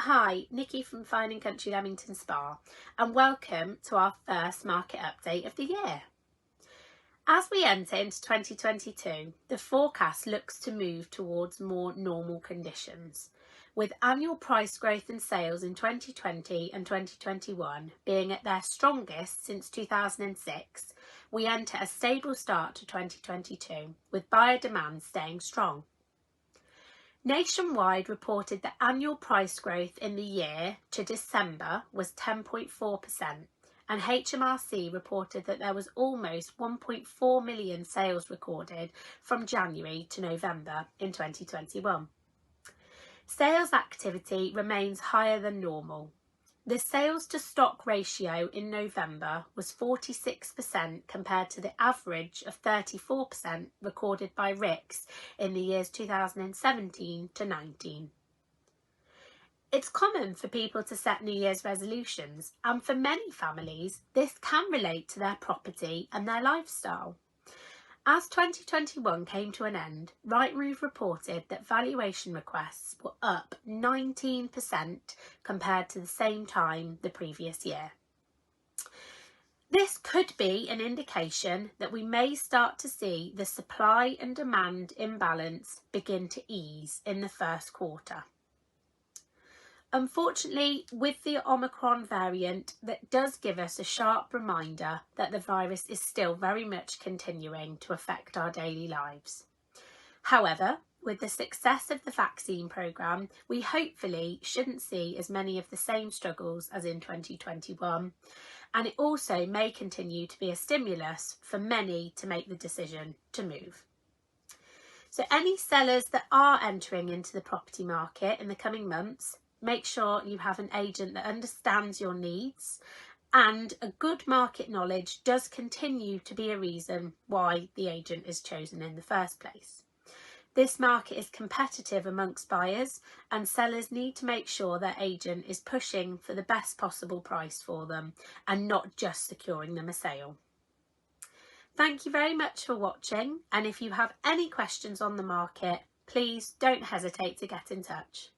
Hi, Nikki from Fine and Country Leamington Spa, and welcome to our first market update of the year. As we enter into 2022, the forecast looks to move towards more normal conditions, with annual price growth and sales in 2020 and 2021 being at their strongest since 2006. We enter a stable start to 2022, with buyer demand staying strong. Nationwide reported that annual price growth in the year to December was 10.4%, and HMRC reported that there was almost 1.4 million sales recorded from January to November in 2021. Sales activity remains higher than normal. The sales to stock ratio in November was 46% compared to the average of 34% recorded by RICS in the years 2017 to 19. It's common for people to set New Year's resolutions, and for many families, this can relate to their property and their lifestyle. As 2021 came to an end, Rightmove reported that valuation requests were up 19% compared to the same time the previous year. This could be an indication that we may start to see the supply and demand imbalance begin to ease in the first quarter. Unfortunately, with the Omicron variant, that does give us a sharp reminder that the virus is still very much continuing to affect our daily lives. However, with the success of the vaccine programme, we hopefully shouldn't see as many of the same struggles as in 2021, and it also may continue to be a stimulus for many to make the decision to move. So any sellers that are entering into the property market in the coming months, make sure you have an agent that understands your needs, and a good market knowledge does continue to be a reason why the agent is chosen in the first place. This market is competitive amongst buyers, and sellers need to make sure their agent is pushing for the best possible price for them and not just securing them a sale. Thank you very much for watching, and if you have any questions on the market, please don't hesitate to get in touch.